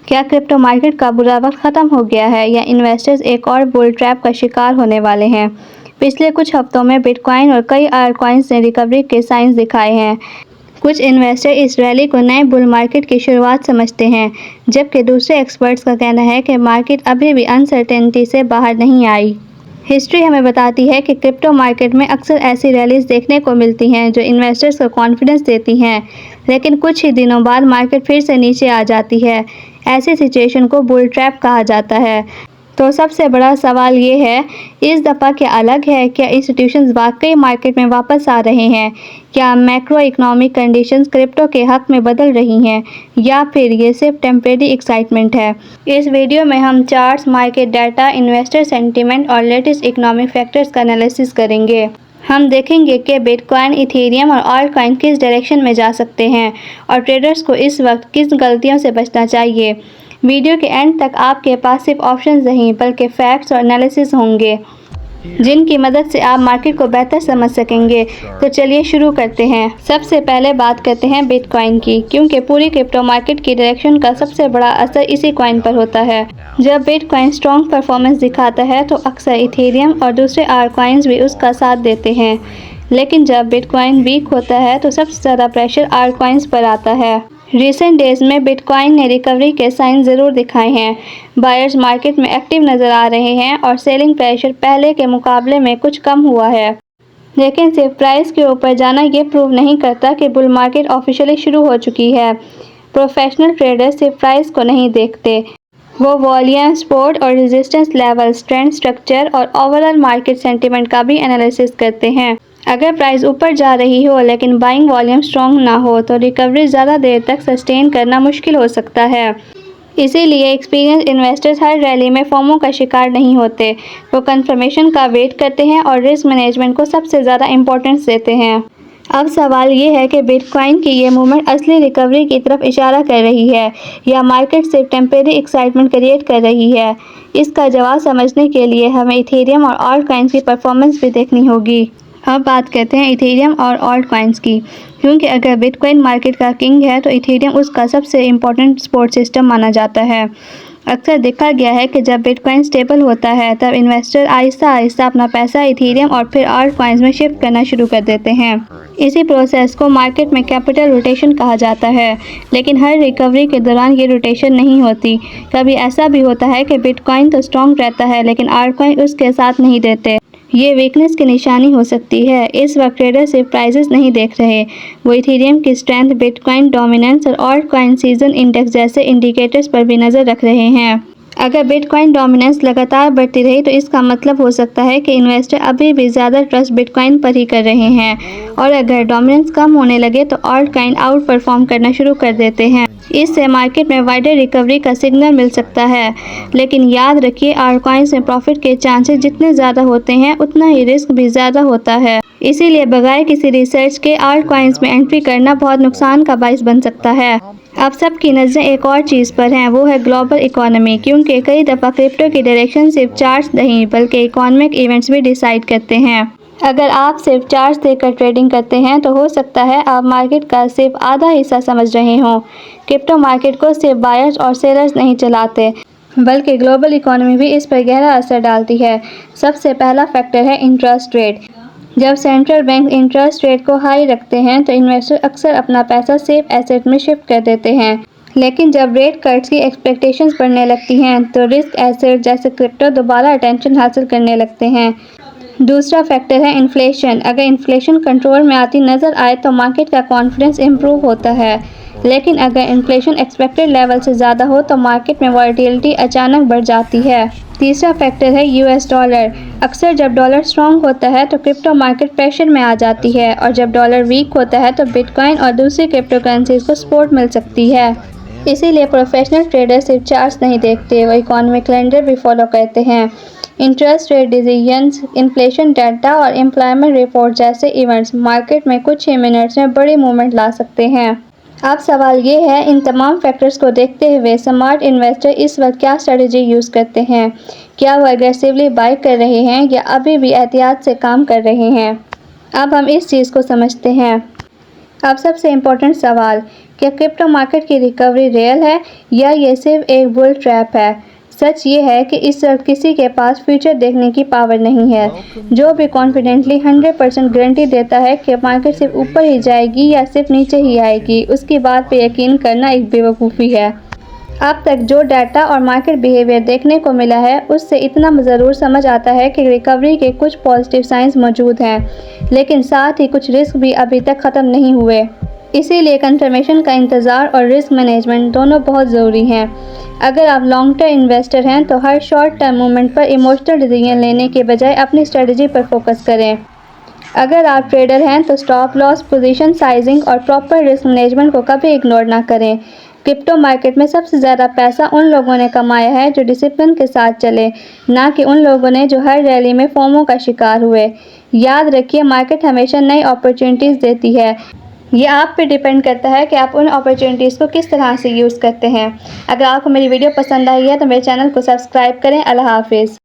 क्या crypto market का बुरा वक्त ख़त्म हो गया है या इन्वेस्टर्स एक और बुल ट्रैप का शिकार होने वाले हैं? पिछले कुछ हफ्तों में बिटकॉइन और कई आल्ट कॉइन्स ने रिकवरी के साइंस दिखाए हैं। कुछ इन्वेस्टर इस रैली को नए बुल मार्केट की शुरुआत समझते हैं, जबकि दूसरे एक्सपर्ट्स का कहना है कि मार्केट अभी भी अनसर्टेनिटी से बाहर नहीं आई। हिस्ट्री हमें बताती है कि क्रिप्टो मार्केट में अक्सर ऐसी रैलीज देखने को मिलती हैं जो इन्वेस्टर्स को कॉन्फिडेंस देती हैं, लेकिन कुछ ही दिनों बाद मार्केट फिर से नीचे आ जाती है। ऐसी सिचुएशन को बुल ट्रैप कहा जाता है। तो सबसे बड़ा सवाल ये है, इस दफ़ा क्या अलग है? क्या इंस्टीट्यूशंस वाकई मार्केट में वापस आ रहे हैं? क्या मैक्रो इकोनॉमिक कंडीशंस क्रिप्टो के हक में बदल रही हैं, या फिर ये सिर्फ टेम्परेरी एक्साइटमेंट है? इस वीडियो में हम charts, market data, investor sentiment और लेटेस्ट इकोनॉमिक फैक्टर्स का एनालिसिस करेंगे। हम देखेंगे कि बिटकॉइन, इथेरियम और ऑल्ट कॉइन किस डायरेक्शन में जा सकते हैं और ट्रेडर्स को इस वक्त किस गलतियों से बचना चाहिए। वीडियो के एंड तक आपके पास सिर्फ ऑप्शंस नहीं बल्कि फैक्ट्स और एनालिसिस होंगे, जिनकी मदद से आप मार्केट को बेहतर समझ सकेंगे। तो चलिए शुरू करते हैं। सबसे पहले बात करते हैं बिटकॉइन की, क्योंकि पूरी क्रिप्टो मार्केट की डायरेक्शन का सबसे बड़ा असर इसी कॉइन पर होता है। जब बिटकॉइन स्ट्रॉन्ग परफॉर्मेंस दिखाता है तो अक्सर इथेरियम और दूसरे आल्ट कॉइन्स भी उसका साथ देते हैं, लेकिन जब बिटकॉइन वीक होता है तो सबसे ज़्यादा प्रेशर आल्ट कॉइन्स पर आता है। रिसेंट डेज में बिटकॉइन ने रिकवरी के साइन ज़रूर दिखाए हैं। बायर्स मार्केट में एक्टिव नज़र आ रहे हैं और सेलिंग प्रेशर पहले के मुकाबले में कुछ कम हुआ है। लेकिन सिर्फ प्राइस के ऊपर जाना ये प्रूव नहीं करता कि बुल मार्केट ऑफिशियली शुरू हो चुकी है। प्रोफेशनल ट्रेडर्स सिर्फ प्राइस को नहीं देखते, वो वॉल्यूम, सपोर्ट और रेजिस्टेंस लेवल्स, ट्रेंड स्ट्रक्चर और ओवरऑल मार्केट सेंटीमेंट का भी एनालिसिस करते हैं। अगर प्राइस ऊपर जा रही हो लेकिन बाइंग वॉल्यूम स्ट्रॉन्ग ना हो तो रिकवरी ज़्यादा देर तक सस्टेन करना मुश्किल हो सकता है। इसीलिए एक्सपीरियंस इन्वेस्टर्स हर रैली में फोमो का शिकार नहीं होते। वो कंफर्मेशन का वेट करते हैं और रिस्क मैनेजमेंट को सबसे ज़्यादा इम्पोर्टेंस देते हैं। अब सवाल ये है कि बिटकॉइन की ये मूवमेंट असली रिकवरी की तरफ इशारा कर रही है या मार्केट सिर्फ टेम्परेरी एक्साइटमेंट क्रिएट कर रही है। इसका जवाब समझने के लिए हमें इथेरियम और ऑल्ट कॉइन्स की परफॉर्मेंस भी देखनी होगी। अब बात करते हैं इथेरियम और ऑल्ट कॉइन्स की, क्योंकि अगर बिटकॉइन मार्केट का किंग है तो इथेरियम उसका सबसे इम्पोर्टेंट सपोर्ट सिस्टम माना जाता है। अक्सर देखा गया है कि जब बिटकॉइन स्टेबल होता है तब इन्वेस्टर आहिस्ता आहिस्ता अपना पैसा इथेरियम और फिर ऑल्ट कॉइन्स में शिफ्ट करना शुरू कर देते हैं। इसी प्रोसेस को मार्केट में कैपिटल रोटेशन कहा जाता है, लेकिन हर रिकवरी के दौरान ये रोटेशन नहीं होती। कभी ऐसा भी होता है कि बिटकॉइन तो स्ट्रॉन्ग रहता है लेकिन ऑल्ट कॉइन उसके साथ नहीं देते। ये वीकनेस की निशानी हो सकती है। इस वक्त ट्रेडर सिर्फ प्राइसेस नहीं देख रहे, वो इथेरियम की स्ट्रेंथ, बिटकॉइन डोमिनेंस और ऑल्ट कॉइन सीजन इंडेक्स जैसे इंडिकेटर्स पर भी नज़र रख रहे हैं। अगर बिटकॉइन डोमिनेंस लगातार बढ़ती रही तो इसका मतलब हो सकता है कि इन्वेस्टर अभी भी ज़्यादा ट्रस्ट बिटकॉइन पर ही कर रहे हैं, और अगर डोमिनेंस कम होने लगे तो ऑल्ट कॉइन आउट परफॉर्म करना शुरू कर देते हैं। इससे मार्केट में वाइडर रिकवरी का सिग्नल मिल सकता है। लेकिन याद रखिए, ऑल्ट कॉइन्स में प्रॉफिट के चांसेस जितने ज़्यादा होते हैं उतना ही रिस्क भी ज़्यादा होता है। इसीलिए बगैर किसी रिसर्च के ऑल्ट कॉइन्स में एंट्री करना बहुत नुकसान का बाइस बन सकता है। अब सबकी नज़रें एक और चीज़ पर हैं, वो है ग्लोबल इकोनॉमी, क्योंकि कई दफ़ा क्रिप्टो की डायरेक्शन सिर्फ चार्ट्स नहीं बल्कि इकोनॉमिक इवेंट्स भी डिसाइड करते हैं। अगर आप सिर्फ चार्ट्स देखकर ट्रेडिंग करते हैं तो हो सकता है आप मार्केट का सिर्फ आधा हिस्सा समझ रहे हों। क्रिप्टो मार्केट को सिर्फ बायर्स और सेलर्स नहीं चलाते, बल्कि ग्लोबल इकोनॉमी भी इस पर गहरा असर डालती है। सबसे पहला फैक्टर है इंटरेस्ट रेट। जब सेंट्रल बैंक इंटरेस्ट रेट को हाई रखते हैं तो इन्वेस्टर अक्सर अपना पैसा सेफ एसेट में शिफ्ट कर देते हैं, लेकिन जब रेट कट्स की एक्सपेक्टेशंस बढ़ने लगती हैं तो रिस्क एसेट जैसे क्रिप्टो दोबारा अटेंशन हासिल करने लगते हैं। दूसरा फैक्टर है इन्फ्लेशन। अगर इन्फ्लेशन कंट्रोल में आती नज़र आए तो मार्केट का कॉन्फिडेंस इम्प्रूव होता है, लेकिन अगर इन्फ्लेशन एक्सपेक्टेड लेवल से ज़्यादा हो तो मार्केट में वॉलेटिलिटी अचानक बढ़ जाती है। तीसरा फैक्टर है यूएस डॉलर। अक्सर जब डॉलर स्ट्रॉन्ग होता है तो क्रिप्टो मार्केट प्रेशर में आ जाती है, और जब डॉलर वीक होता है तो बिटकॉइन और दूसरी क्रिप्टो करेंसीज को सपोर्ट मिल सकती है। इसीलिए प्रोफेशनल ट्रेडर सिर्फ चार्ट्स नहीं देखते, वो इकोनॉमिक कैलेंडर भी फॉलो करते हैं। Interest rate decisions, inflation data और एम्प्लॉयमेंट रिपोर्ट जैसे इवेंट्स मार्केट में कुछ ही मिनट्स में बड़ी मूवमेंट ला सकते हैं। अब सवाल ये है, इन तमाम फैक्टर्स को देखते हुए स्मार्ट इन्वेस्टर इस वक्त क्या स्ट्रेटजी यूज़ करते हैं? क्या वो एग्रेसिवली बाय कर रहे हैं या अभी भी एहतियात से काम कर रहे हैं? अब हम इस चीज़ को समझते हैं। अब सबसे इम्पोर्टेंट सवाल, क्या क्रिप्टो मार्केट की रिकवरी रियल है या ये सिर्फ एक बुल ट्रैप है? सच ये है कि इस वक्त किसी के पास फ्यूचर देखने की पावर नहीं है। जो भी कॉन्फिडेंटली 100% गारंटी देता है कि मार्केट सिर्फ ऊपर ही जाएगी या सिर्फ नीचे ही आएगी, उसकी बात पे यकीन करना एक बेवकूफ़ी है। अब तक जो डाटा और मार्केट बिहेवियर देखने को मिला है, उससे इतना ज़रूर समझ आता है कि रिकवरी के कुछ पॉजिटिव साइंस मौजूद हैं, लेकिन साथ ही कुछ रिस्क भी अभी तक ख़त्म नहीं हुए। इसीलिए कंफर्मेशन का इंतज़ार और रिस्क मैनेजमेंट दोनों बहुत ज़रूरी हैं। अगर आप लॉन्ग टर्म इन्वेस्टर हैं तो हर शॉर्ट टर्म मूवमेंट पर इमोशनल डिसीजन लेने के बजाय अपनी स्ट्रेटजी पर फोकस करें। अगर आप ट्रेडर हैं तो स्टॉप लॉस, पोजीशन साइजिंग और प्रॉपर रिस्क मैनेजमेंट को कभी इग्नोर ना करें। क्रिप्टो मार्केट में सबसे ज़्यादा पैसा उन लोगों ने कमाया है जो डिसिप्लिन के साथ चले, ना कि उन लोगों ने जो हर रैली में फोमो का शिकार हुए। याद रखिए, मार्केट हमेशा नई अपॉर्चुनिटीज़ देती है। ये आप पे डिपेंड करता है कि आप उन अपॉर्चुनिटीज़ को किस तरह से यूज़ करते हैं। अगर आपको मेरी वीडियो पसंद आई है तो मेरे चैनल को सब्सक्राइब करें। अल्लाह हाफिज़।